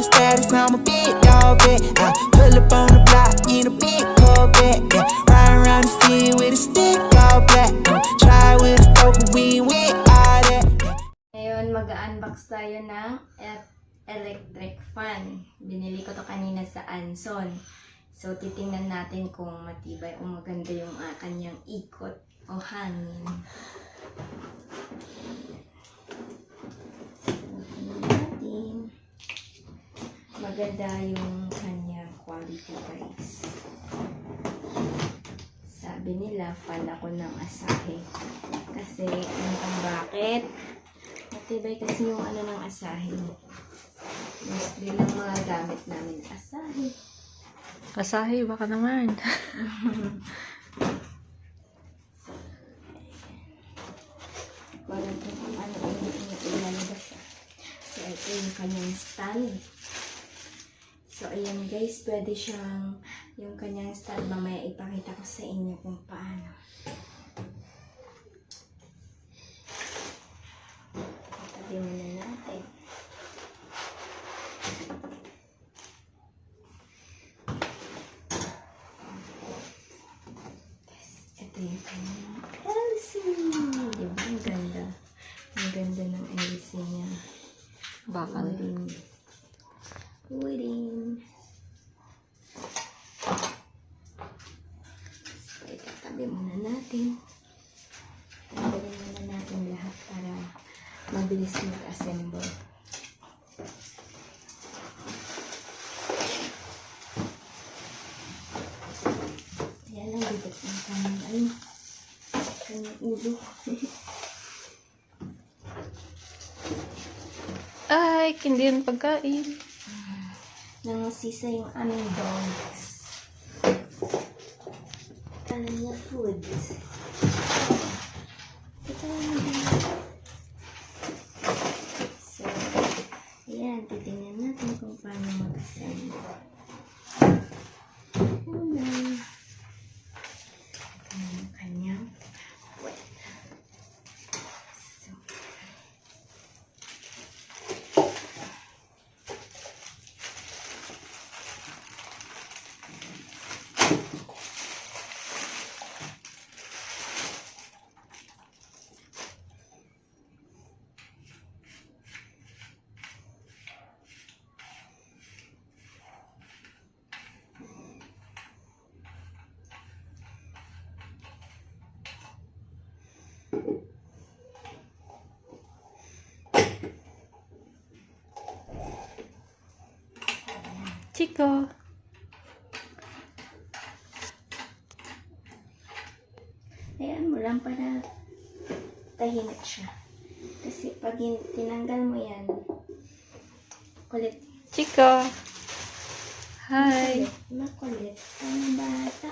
dog status, I'm a big dog vet. I pull up on the block in a big Corvette. Yeah, riding around the city with a stick all black. Try with a stroke, we with all that. Ngayon, mag-unbox tayo ng electric fan. Binili ko to kanina sa Anson. So, titingnan natin kung matibay o maganda yung kanyang ikot o hangin. Maganda yung kanyang quality, guys. Sabi nila, fan ako ng Asahi. Kasi, bakit? Matibay kasi yung ng Asahi. Mostly lang mga gamit namin Asahi. Asahi, baka naman. Walang kung ano yung ilalabas. So, ito yung kanyang stand. So, ayan guys, pwede siyang, yung kanyang stand, mamaya ipakita ko sa inyo kung paano. Tabi muna natin. Ito yung kanyang LC. Diba? Ang ganda. Ang ganda ng LC niya. Bakal. Waiting. So, itatabi muna natin. Tanggalin muna natin lahat para mabilis mag-assemble. Ayan lang, bigat ng kanyang ulo. Ay, hindi yung pagkain. Nangasisa yung aming dogs. Ano niya food? Ito so, ayan, titingnan natin kung paano mag-assemble. Una, ito yung kanyang wet. So, Chico. ayan mo lang para tahimik siya. Kasi pag tinanggal mo yan, kulit. Chico. Hi. Makulit ang bata.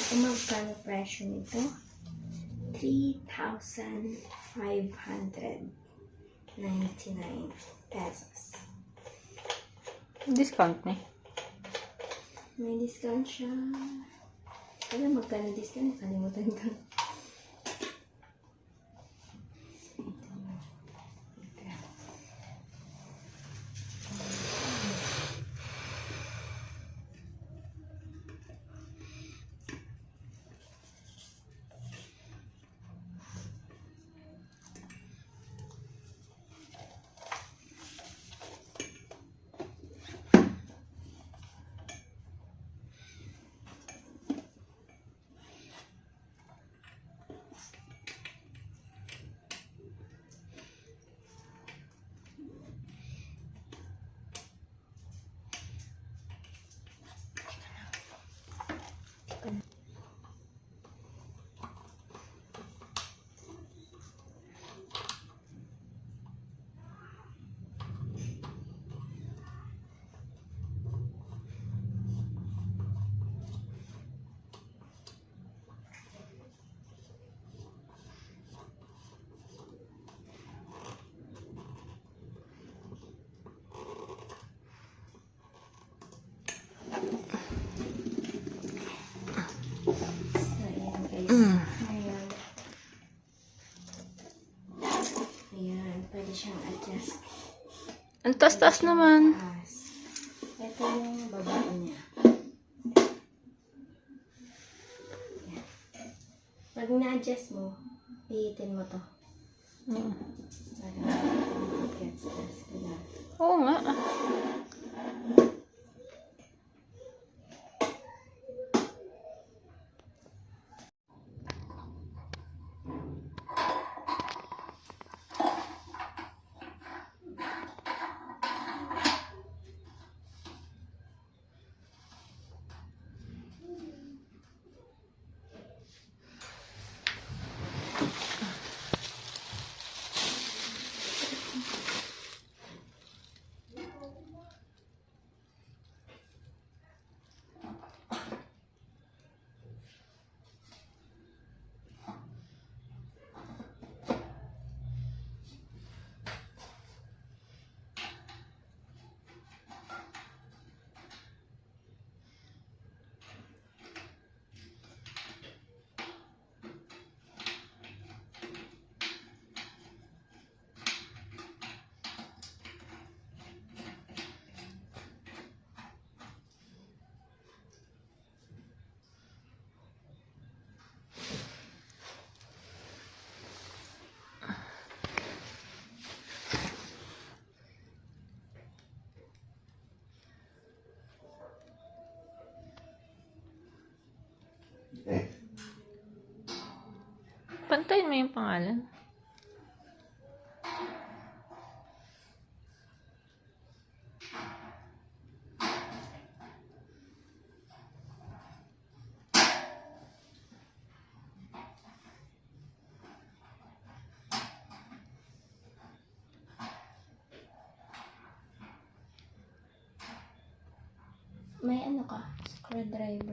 Kung magkano presyo nito? 3,599 pesos. Discount ni. May discount siya. Alam magkano discount? Kalimutan ko. Ang taas-taas naman. Taas. Ito yung baba niya. Yan. Pag na-adjust mo, pihitin mo to. Mm. Para gets taas ka na. Oo nga. Pantayin mo yung pangalan. May ano ka? Screwdriver.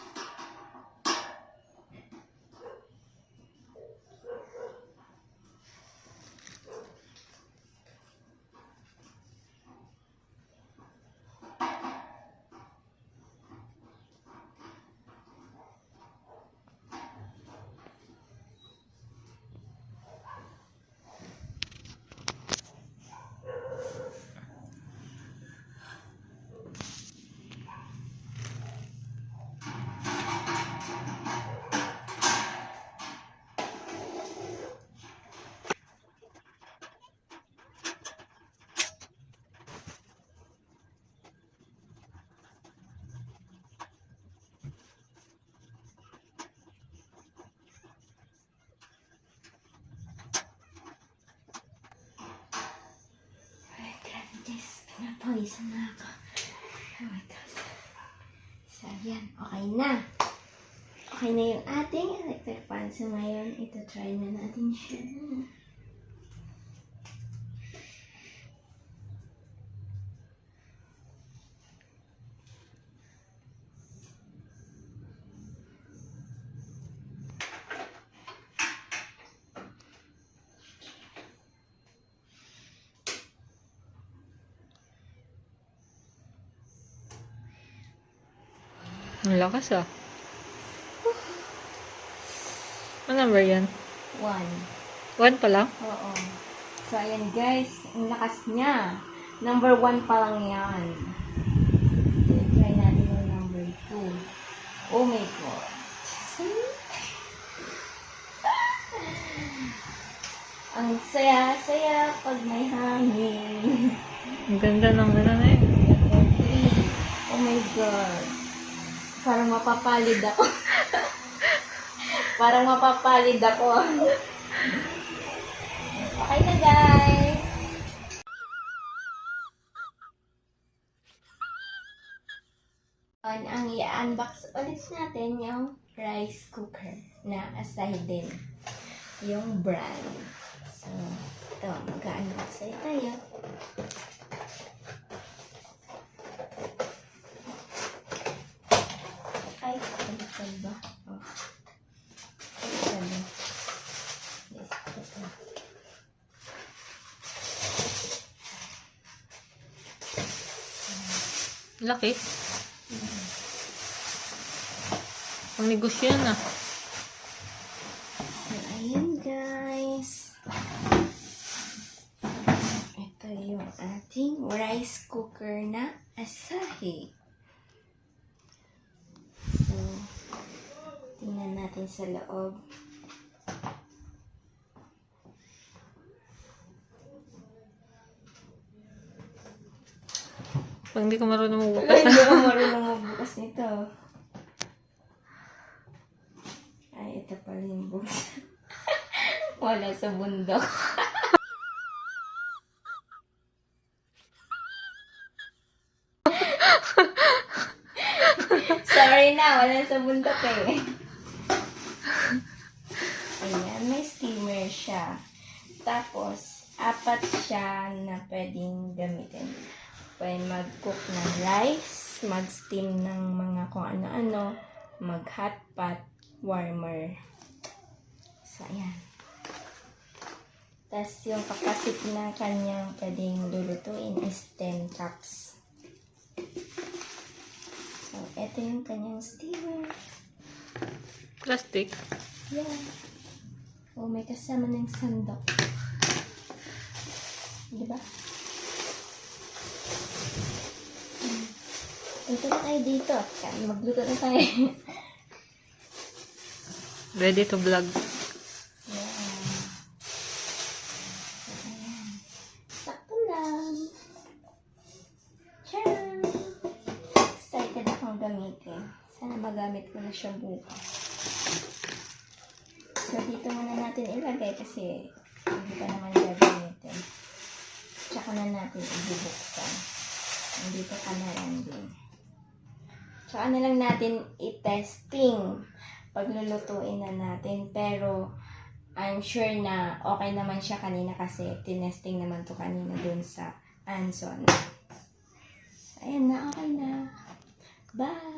Guys, pinapawisan na ako. Oh my gosh. So, yan. Okay na. Okay na yung ating electric fan. So, ngayon, ito try na natin siya. Ang lakas ah. Ano number yan? 1. 1 pa lang? Oo. So, ayan guys. Ang lakas niya. Number 1 pa lang yan. So, try natin yung number 2. Oh my God. Ang saya-saya pag may hangin. Ang ganda ng gano'n eh. Number 3. Oh my God. Parang mapapalid ako. Parang mapapalid ako. Okay na guys. Ang i-unbox ulit natin yung rice cooker na Asahi din. Yung brand. So, ito. Mag-unbox ulit tayo. Ay, ano ba? Oh. Yes, ito. Laki. Ang negosyo yan ah. So, ayan guys. Ito yung ating rice cooker na Asahi. So, tingnan natin sa loob. Pag hindi ko marunong Wala, magbukas. hindi ako marunong magbukas nito. Ay, ito pala yung bukas. Wala sa bundok. Sorry na, wala sa bundok eh. Ayan, may steamer siya. Tapos, 4 siya na pwedeng gamitin. Pwede mag-cook ng rice, mag-steam ng mga kung ano-ano, mag-hotpot, warmer. So, ayan. Tapos, yung capacity ng kanyang pwedeng lulutuin is 10 cups. So, ito yung kanyang steamer. Plastic. Yeah. Oh, may kasama ng sandok. Diba? Ito na tayo dito. Magluto na tayo. Ready to vlog. Yeah. So, ayan. Sakto lang. Tcharam! Excited akong gamitin. Sana magamit ko na siya bukas. So, dito muna natin ilagay kasi hindi pa naman gagamitin. Tsaka na natin ibubuksan. Nandito ka na lang din. Tsaka na lang natin i-testing. Paglulutuin na natin. Pero, I'm sure na okay naman siya kanina kasi tinesting naman to kanina dun sa Anson. So, ayan na. Okay na. Bye!